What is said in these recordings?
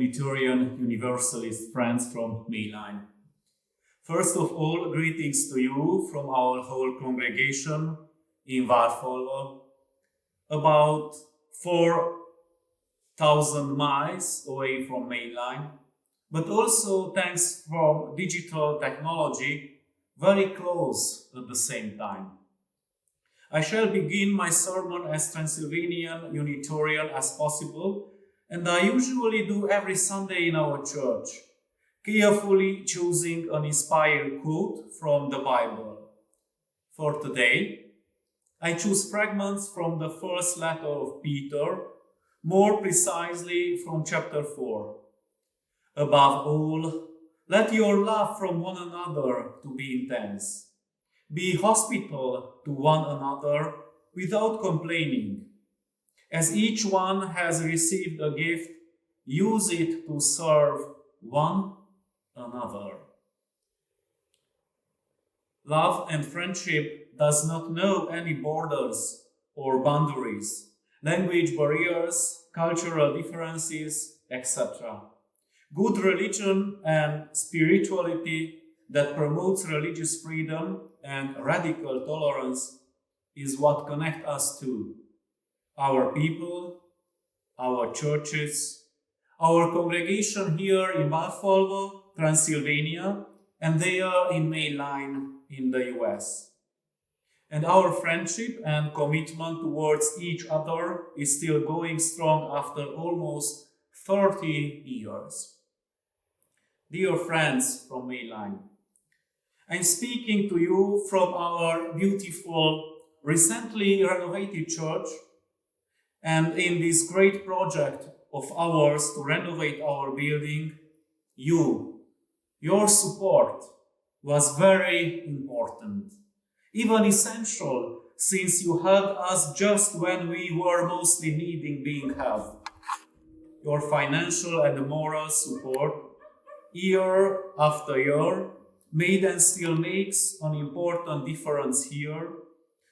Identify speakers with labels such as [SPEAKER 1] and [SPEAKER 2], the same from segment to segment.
[SPEAKER 1] Unitarian Universalist friends from Mainline. First of all, greetings to you from our whole congregation in Várfalva, about 4,000 miles away from Mainline, but also thanks from digital technology, very close at the same time. I shall begin my sermon as Transylvanian Unitarian as possible, and I usually do every Sunday in our church, carefully choosing an inspired quote from the Bible. For today, I choose fragments from the first letter of Peter, more precisely from chapter 4. Above all, let your love from one another to be intense. Be hospitable to one another without complaining. As each one has received a gift, use it to serve one another. Love and friendship does not know any borders or boundaries, language barriers, cultural differences, etc. Good religion and spirituality that promotes religious freedom and radical tolerance is what connects us to our people, our churches, our congregation here in Várfalva, Transylvania, and there in Mainline in the US. And our friendship and commitment towards each other is still going strong after almost 30 years. Dear friends from Mainline, I'm speaking to you from our beautiful, recently renovated church, and in this great project of ours to renovate our building, your support was very important, even essential, since you helped us just when we were mostly needing being helped. Your financial and moral support, year after year, made and still makes an important difference here.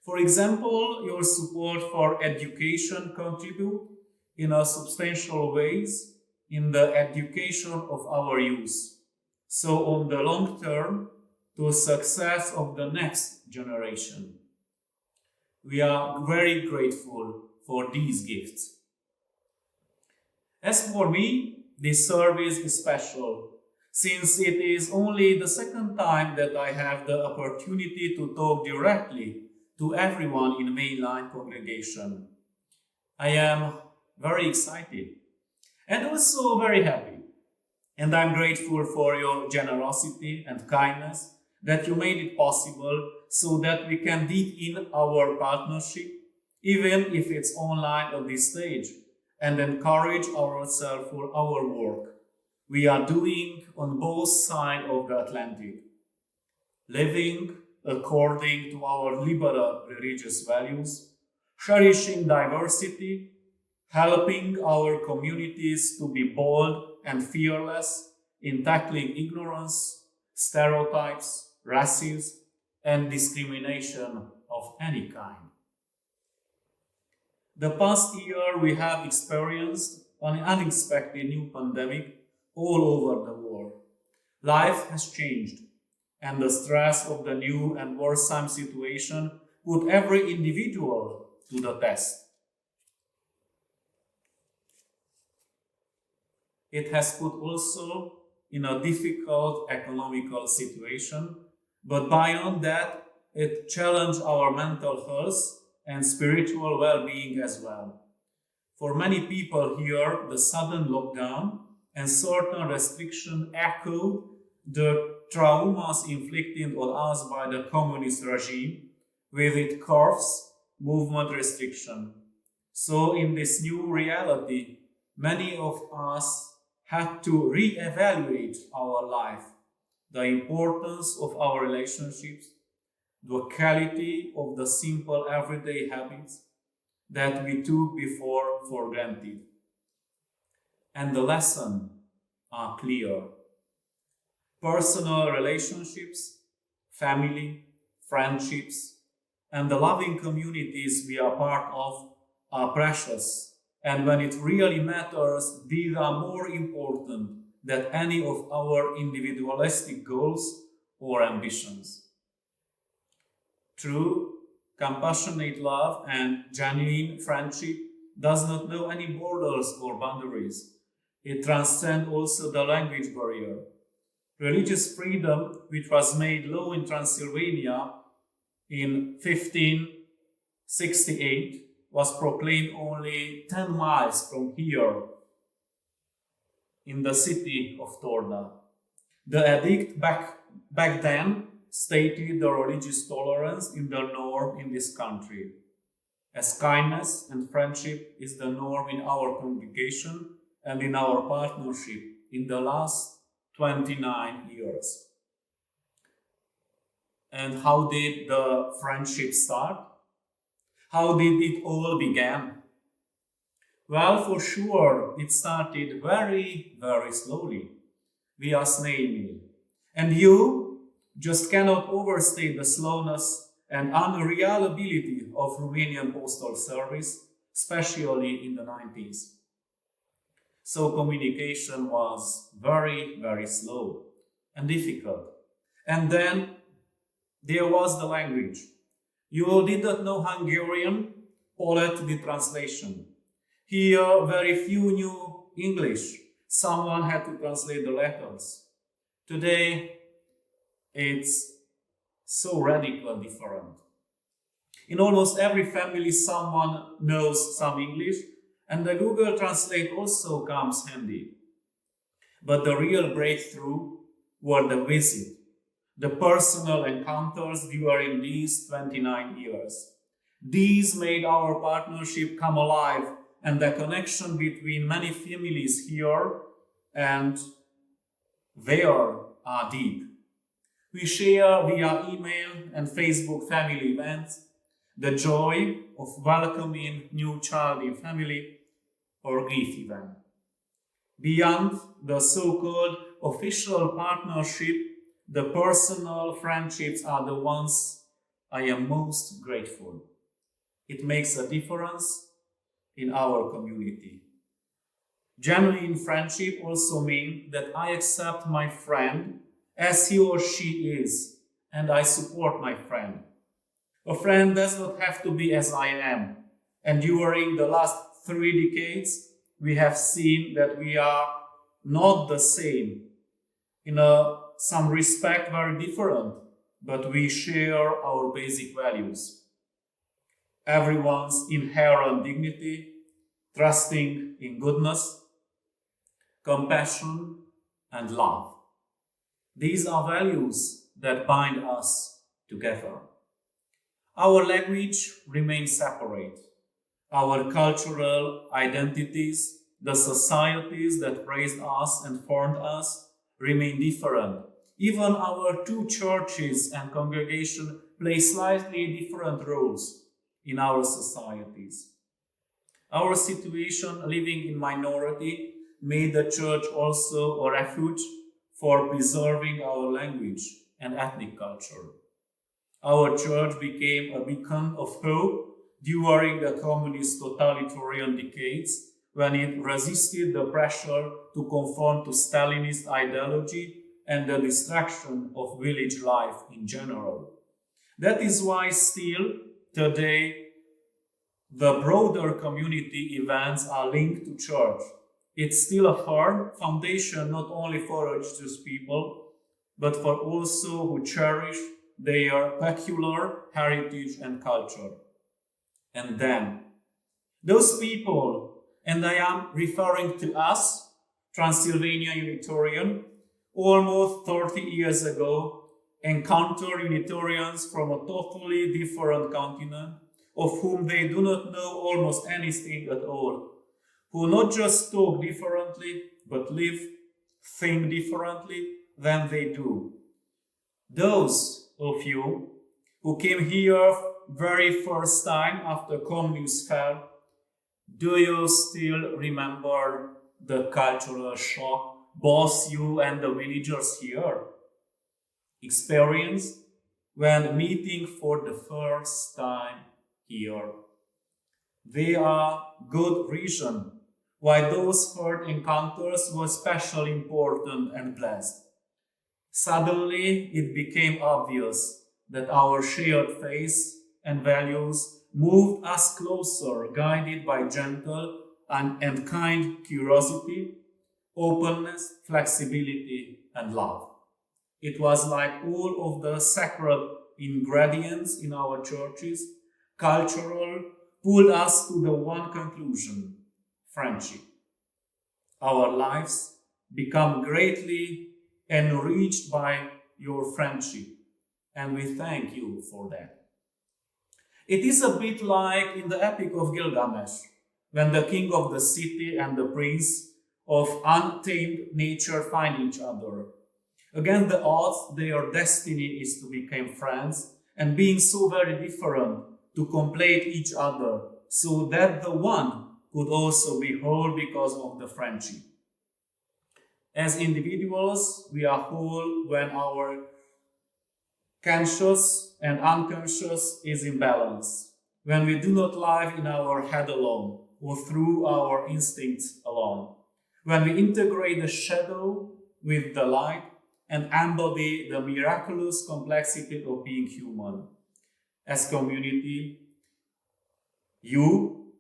[SPEAKER 1] For example, your support for education contribute in a substantial ways in the education of our youth. So on the long term, to success of the next generation. We are very grateful for these gifts. As for me, this service is special, since it is only the second time that I have the opportunity to talk directly to everyone in Mainline congregation. I am very excited and also very happy. And I'm grateful for your generosity and kindness that you made it possible so that we can deepen our partnership, even if it's online at this stage, and encourage ourselves for our work we are doing on both sides of the Atlantic, living according to our liberal religious values, cherishing diversity, helping our communities to be bold and fearless in tackling ignorance, stereotypes, racism, and discrimination of any kind. The past year we have experienced an unexpected new pandemic all over the world. Life has changed, and the stress of the new and worrisome situation put every individual to the test. It has put also in a difficult economical situation, but beyond that, it challenged our mental health and spiritual well-being as well. For many people here, the sudden lockdown and certain restrictions echoed the traumas inflicted on us by the communist regime with its curbs, movement restriction. So in this new reality, many of us had to re-evaluate our life, the importance of our relationships, the quality of the simple everyday habits that we took before for granted. And the lessons are clear. Personal relationships, family, friendships, and the loving communities we are part of are precious And when it really matters, these are more important than any of our individualistic goals or ambitions. True, compassionate love and genuine friendship does not know any borders or boundaries. It transcends also the language barrier. Religious freedom, which was made law in Transylvania in 1568, was proclaimed only 10 miles from here in the city of Torda. The edict back then stated the religious tolerance in the norm in this country, as kindness and friendship is the norm in our congregation and in our partnership in the last 29 years. And how did the friendship start? How did it all begin? Well, for sure, it started very, very slowly, via snail mail. And you just cannot overstate the slowness and unreliability of Romanian postal service, especially in the 90s. So communication was very, very slow and difficult. And then there was the language. You did not know Hungarian, Polet the translation. Here, very few knew English. Someone had to translate the letters. Today, it's so radically different. In almost every family, someone knows some English, and the Google Translate also comes handy. But the real breakthrough were the visit, the personal encounters during these 29 years. These made our partnership come alive, and the connection between many families here and there are deep. We share via email and Facebook family events the joy of welcoming new child in family or grief event. Beyond the so-called official partnership, the personal friendships are the ones I am most grateful. It makes a difference in our community. Genuine friendship also means that I accept my friend as he or she is, and I support my friend. A friend does not have to be as I am. And during the last 3 decades, we have seen that we are not the same. In some respect, very different, but we share our basic values. Everyone's inherent dignity, trusting in goodness, compassion, and love. These are values that bind us together. Our language remains separate. Our cultural identities, the societies that raised us and formed us, remain different. Even our 2 churches and congregation play slightly different roles in our societies. Our situation living in minority made the church also a refuge for preserving our language and ethnic culture. Our church became a beacon of hope during the communist totalitarian decades when it resisted the pressure to conform to Stalinist ideology and the destruction of village life in general. That is why still today the broader community events are linked to church. It's still a firm foundation not only for religious people, but for also who cherish their peculiar heritage and culture. And then, those people, and I am referring to us, Transylvania Unitarian, almost 30 years ago, encountered Unitarians from a totally different continent, of whom they do not know almost anything at all, who not just talk differently, but live, think differently than they do. Those of you who came here very first time after communism fell, do you still remember the cultural shock both you and the villagers here experienced when meeting for the first time here? They are good reason why those third encounters were especially important and blessed. Suddenly, it became obvious that our shared faith and values moved us closer, guided by gentle and kind curiosity, openness, flexibility, and love. It was like all of the sacred ingredients in our churches, cultural, pulled us to the one conclusion: friendship. Our lives become greatly enriched by your friendship, and we thank you for that. It is a bit like in the Epic of Gilgamesh, when the king of the city and the prince of untamed nature find each other. Against the odds, their destiny is to become friends, and being so very different, to complete each other, so that the one could also be whole because of the friendship. As individuals, we are whole when our conscious and unconscious is in balance, when we do not live in our head alone or through our instincts alone, when we integrate the shadow with the light and embody the miraculous complexity of being human. As community, you,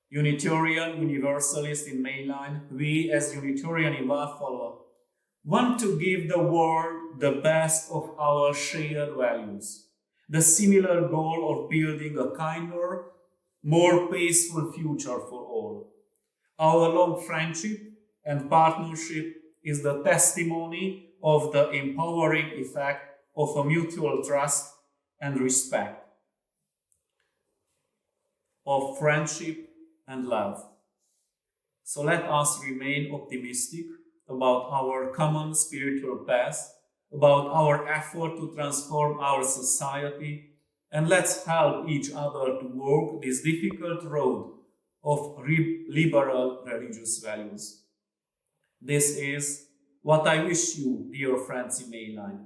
[SPEAKER 1] Unitarian Universalist in Mainline, we as Unitarian in Buffalo, want to give the world the best of our shared values, the similar goal of building a kinder, more peaceful future for all. Our long friendship and partnership is the testimony of the empowering effect of a mutual trust and respect, of friendship and love. So let us remain optimistic about our common spiritual path, about our effort to transform our society, and let's help each other to walk this difficult road of liberal religious values. This is what I wish you, dear friends in Mainline.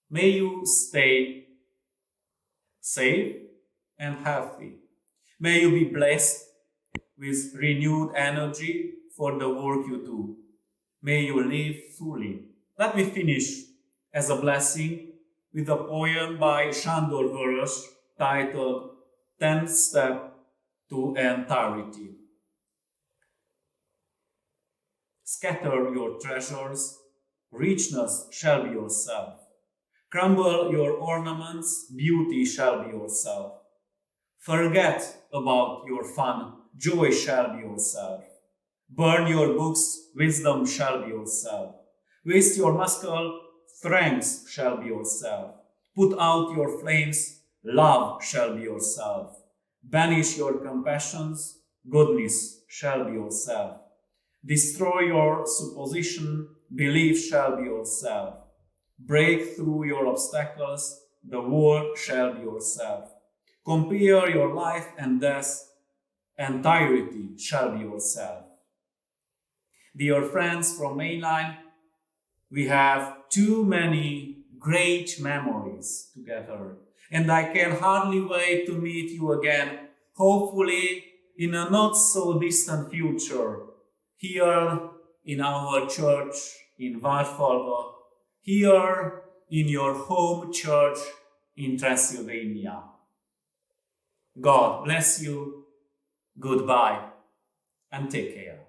[SPEAKER 1] May you stay safe and healthy. May you be blessed with renewed energy for the work you do. May you live fully. Let me finish as a blessing with a poem by Sándor Vörös titled 10th Step to Entirety. Scatter your treasures, richness shall be yourself. Crumble your ornaments, beauty shall be yourself. Forget about your fun, joy shall be yourself. Burn your books, wisdom shall be yourself. Waste your muscle, strength shall be yourself. Put out your flames, love shall be yourself. Banish your compassions, goodness shall be yourself. Destroy your supposition, belief shall be yourself. Break through your obstacles, the world shall be yourself. Compare your life and death, entirety shall be yourself. Dear friends from Mainline, we have too many great memories together, and I can hardly wait to meet you again, hopefully in a not so distant future, here in our church in Varfalva, here in your home church in Transylvania. God bless you, goodbye, and take care.